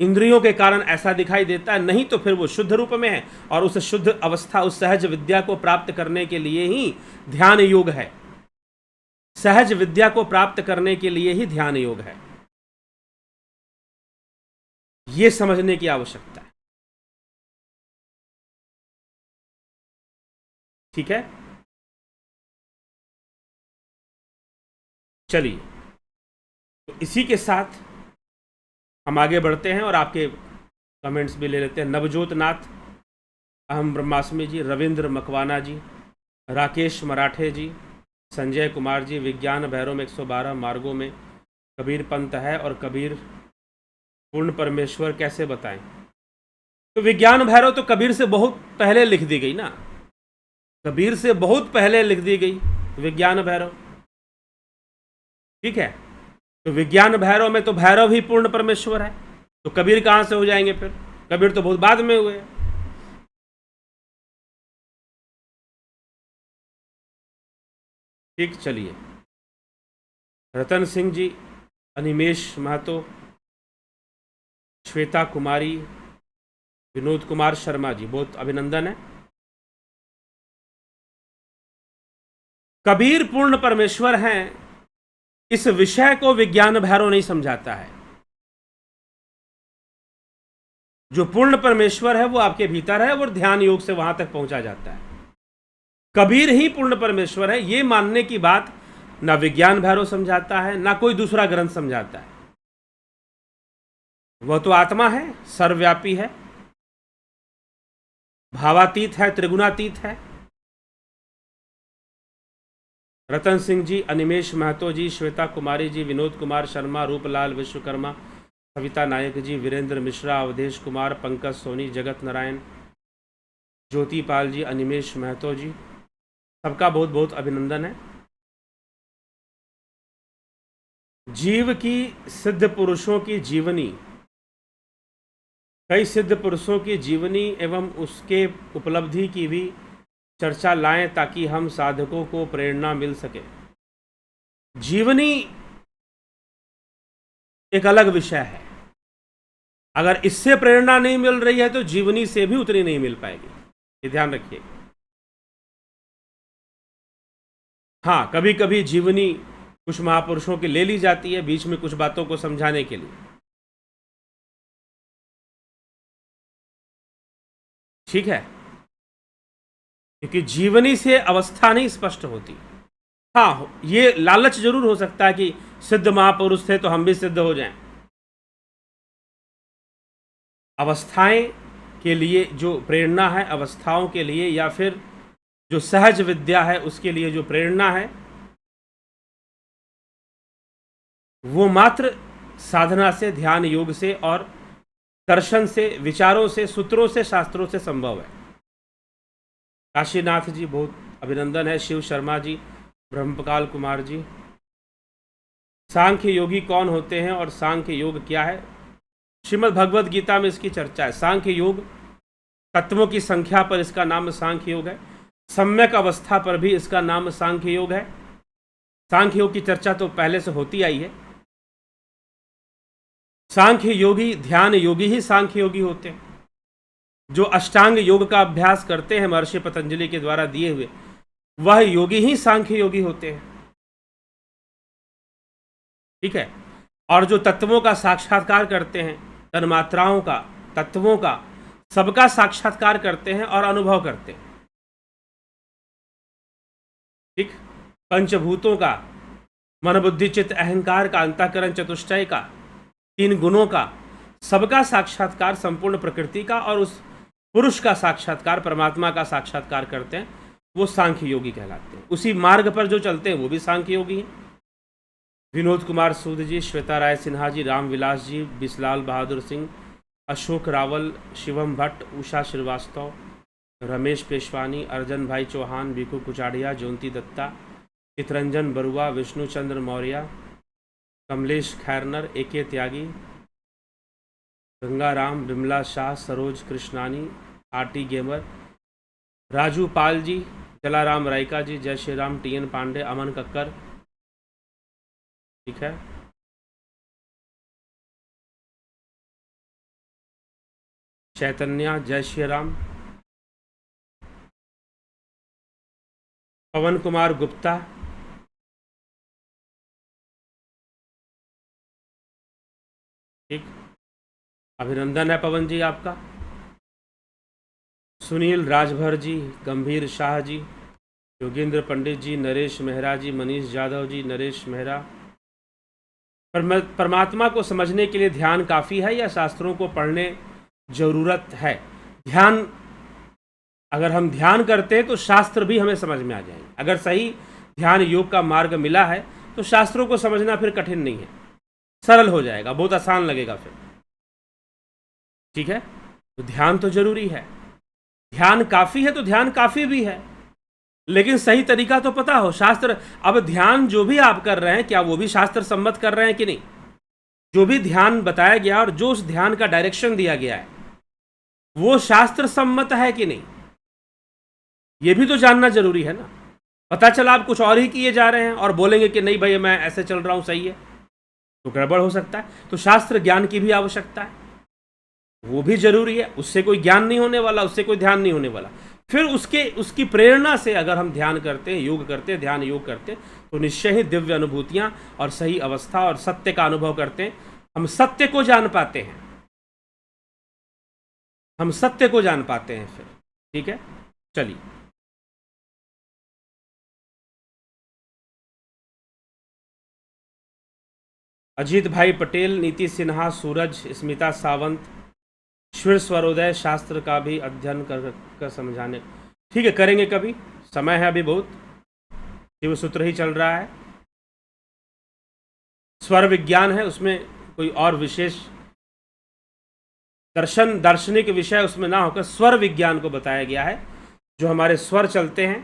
इंद्रियों के कारण ऐसा दिखाई देता है, नहीं तो फिर वो शुद्ध रूप में है। और उस शुद्ध अवस्था, उस सहज विद्या को प्राप्त करने के लिए ही ध्यान योग है। सहज विद्या को प्राप्त करने के लिए ही ध्यान योग है, ये समझने की आवश्यकता है, ठीक है। चलिए, तो इसी के साथ हम आगे बढ़ते हैं और आपके कमेंट्स भी ले लेते हैं। नवजोत नाथ, अहम ब्रह्मास्मि जी, रविंद्र मकवाना जी, राकेश मराठे जी, संजय कुमार जी, विज्ञान भैरव में 112 मार्गों में कबीर पंथ है और कबीर पूर्ण परमेश्वर कैसे बताएं। तो विज्ञान भैरव तो कबीर से बहुत पहले लिख दी गई ना, कबीर से बहुत पहले लिख दी गई विज्ञान भैरव, ठीक है। तो विज्ञान भैरव में तो भैरव ही पूर्ण परमेश्वर है, तो कबीर कहां से हो जाएंगे फिर? कबीर तो बहुत बाद में हुए। ठीक, चलिए, रतन सिंह जी, अनिमेश महतो, श्वेता कुमारी, विनोद कुमार शर्मा जी, बहुत अभिनंदन है। कबीर पूर्ण परमेश्वर हैं, इस विषय को विज्ञान भैरव नहीं समझाता है। जो पूर्ण परमेश्वर है वो आपके भीतर है, वो ध्यान योग से वहां तक पहुंचा जाता है। कबीर ही पूर्ण परमेश्वर है, ये मानने की बात ना विज्ञान भैरव समझाता है, ना कोई दूसरा ग्रंथ समझाता है। वह तो आत्मा है, सर्वव्यापी है, भावातीत है, त्रिगुणातीत है। रतन सिंह जी, अनिमेश महतो जी, श्वेता कुमारी जी, विनोद कुमार शर्मा, रूपलाल विश्वकर्मा, सविता नायक जी, वीरेंद्र मिश्रा, अवधेश कुमार, पंकज सोनी, जगत नारायण, ज्योति पाल जी, अनिमेश महतो जी, सबका बहुत बहुत अभिनंदन है। जीव की सिद्ध पुरुषों की जीवनी, कई सिद्ध पुरुषों की जीवनी एवं उसके उपलब्धि की भी चर्चा लाएं ताकि हम साधकों को प्रेरणा मिल सके। जीवनी एक अलग विषय है, अगर इससे प्रेरणा नहीं मिल रही है तो जीवनी से भी उतनी नहीं मिल पाएगी, ये ध्यान रखिए। हाँ, कभी कभी जीवनी कुछ महापुरुषों की ले ली जाती है बीच में कुछ बातों को समझाने के लिए, ठीक है, क्योंकि जीवनी से अवस्था नहीं स्पष्ट होती। हाँ, ये लालच जरूर हो सकता है कि सिद्ध महापुरुष थे तो हम भी सिद्ध हो जाएं। अवस्थाएं के लिए जो प्रेरणा है, अवस्थाओं के लिए या फिर जो सहज विद्या है उसके लिए जो प्रेरणा है, वो मात्र साधना से, ध्यान योग से और दर्शन से, विचारों से, सूत्रों से, शास्त्रों से संभव है। काशीनाथ जी बहुत अभिनंदन है, शिव शर्मा जी, ब्रह्मपाल कुमार जी। सांख्य योगी कौन होते हैं और सांख्य योग क्या है? श्रीमद् भगवद गीता में इसकी चर्चा है। सांख्य योग तत्वों की संख्या पर इसका नाम सांख्य योग है, सम्यक अवस्था पर भी इसका नाम सांख्य योग है। सांख्य योग की चर्चा तो पहले से होती आई है। सांख्य योगी, ध्यान योगी ही सांख्य योगी होते हैं। जो अष्टांग योग का अभ्यास करते हैं महर्षि पतंजलि के द्वारा दिए हुए, वह योगी ही सांख्य योगी होते हैं, ठीक है। और जो तत्वों का साक्षात्कार करते हैं, तन्मात्राओं का, तत्वों का, सबका साक्षात्कार करते हैं और अनुभव करते हैं, ठीक। पंचभूतों का, मन बुद्धि चित्त अहंकार का, अंतःकरण चतुष्टय का, तीन गुणों का, सबका साक्षात्कार, संपूर्ण प्रकृति का और उस पुरुष का साक्षात्कार, परमात्मा का साक्षात्कार करते हैं, वो सांख्य योगी कहलाते हैं। उसी मार्ग पर जो चलते हैं वो भी सांख्य योगी हैं। विनोद कुमार सूद जी, श्वेता राय सिन्हा जी, रामविलास जी, बिसलाल बहादुर सिंह, अशोक रावल, शिवम भट्ट, उषा श्रीवास्तव, रमेश पेशवानी, अर्जन भाई चौहान, भिखू कुचाड़िया, ज्योति दत्ता, चितरंजन बरुआ, विष्णुचंद्र मौर्य, कमलेश खैरनर, एके त्यागी, गंगाराम, बिमला शाह, सरोज कृष्णानी, आरटी गेमर, राजू पाल जी, जलाराम रायका जी, जय श्री राम, टीएन पांडे, अमन कक्कर, ठीक है। चैतन्या, जय श्री राम, पवन कुमार गुप्ता, ठीक, अभिनंदन है पवन जी आपका। सुनील राजभर जी, गंभीर शाह जी, योगेंद्र पंडित जी, नरेश मेहरा जी, मनीष यादव जी, नरेश मेहरा। परमात्मा को समझने के लिए ध्यान काफ़ी है या शास्त्रों को पढ़ने जरूरत है? ध्यान, अगर हम ध्यान करते हैं तो शास्त्र भी हमें समझ में आ जाएंगे। अगर सही ध्यान योग का मार्ग मिला है तो शास्त्रों को समझना फिर कठिन नहीं है, सरल हो जाएगा, बहुत आसान लगेगा फिर, ठीक है। तो ध्यान तो जरूरी है, ध्यान काफ़ी है तो ध्यान काफ़ी भी है, लेकिन सही तरीका तो पता हो। शास्त्र, अब ध्यान जो भी आप कर रहे हैं, क्या वो भी शास्त्र सम्मत कर रहे हैं कि नहीं? जो भी ध्यान बताया गया और जो उस ध्यान का डायरेक्शन दिया गया है, वो शास्त्र सम्मत है कि नहीं, ये भी तो जानना जरूरी है ना। पता चला आप कुछ और ही किए जा रहे हैं और बोलेंगे कि नहीं भाई मैं ऐसे चल रहा हूं, सही है, तो गड़बड़ हो सकता है। तो शास्त्र ज्ञान की भी आवश्यकता है, वो भी जरूरी है। उससे कोई ज्ञान नहीं होने वाला, उससे कोई ध्यान नहीं होने वाला। फिर उसकी प्रेरणा से अगर हम ध्यान करते हैं, योग करते हैं, ध्यान योग करते हैं, तो निश्चय ही दिव्य अनुभूतियां और सही अवस्था और सत्य का अनुभव करते हैं। हम सत्य को जान पाते हैं, हम सत्य को जान पाते हैं फिर, ठीक है। चलिए। अजीत भाई पटेल, नीति सिन्हा, सूरज, स्मिता सावंत, शिव स्वरोदय, शास्त्र का भी अध्ययन कर समझाने। ठीक है, करेंगे कभी, समय है अभी बहुत, शिव सूत्र ही चल रहा है। स्वर विज्ञान है, उसमें कोई और विशेष दार्शनिक विषय उसमें ना होकर स्वर विज्ञान को बताया गया है। जो हमारे स्वर चलते हैं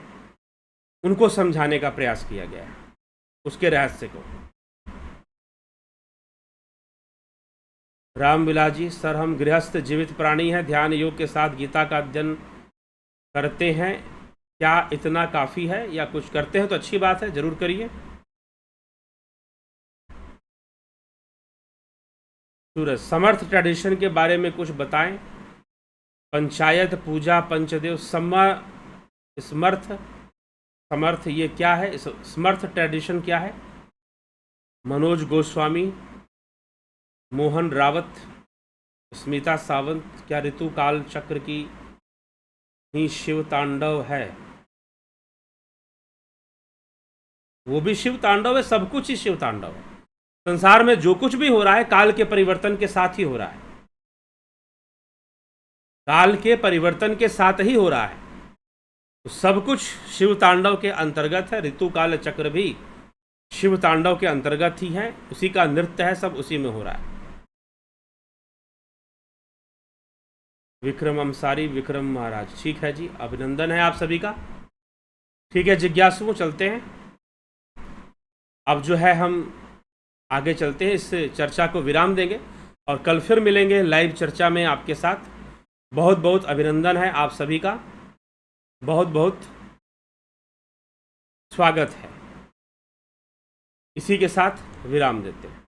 उनको समझाने का प्रयास किया गया है, उसके रहस्य को। रामविलास जी, सर हम गृहस्थ जीवित प्राणी हैं, ध्यान योग के साथ गीता का अध्ययन करते हैं, क्या इतना काफ़ी है या कुछ करते हैं तो अच्छी बात है, जरूर करिए। सूरज, समर्थ ट्रेडिशन के बारे में कुछ बताएं। पंचायत, पूजा, पंचदेव, समर्थ ये क्या है? समर्थ ट्रेडिशन क्या है? मनोज गोस्वामी, मोहन रावत, स्मिता सावंत, क्या ऋतु काल चक्र की ही शिव तांडव है? वो भी शिव तांडव है, सब कुछ ही शिव तांडव है। संसार में जो कुछ भी हो रहा है काल के परिवर्तन के साथ ही हो रहा है, काल के परिवर्तन के साथ ही हो रहा है। तो सब कुछ शिव तांडव के अंतर्गत है। ऋतु काल चक्र भी शिव तांडव के अंतर्गत ही है, उसी का नृत्य है, सब उसी में हो रहा है। विक्रम अंसारी, विक्रम महाराज, ठीक है जी, अभिनंदन है आप सभी का। ठीक है जिज्ञासुओं, चलते हैं अब। जो है हम आगे चलते हैं, इस चर्चा को विराम देंगे और कल फिर मिलेंगे लाइव चर्चा में आपके साथ। बहुत बहुत अभिनंदन है आप सभी का, बहुत बहुत स्वागत है। इसी के साथ विराम देते हैं।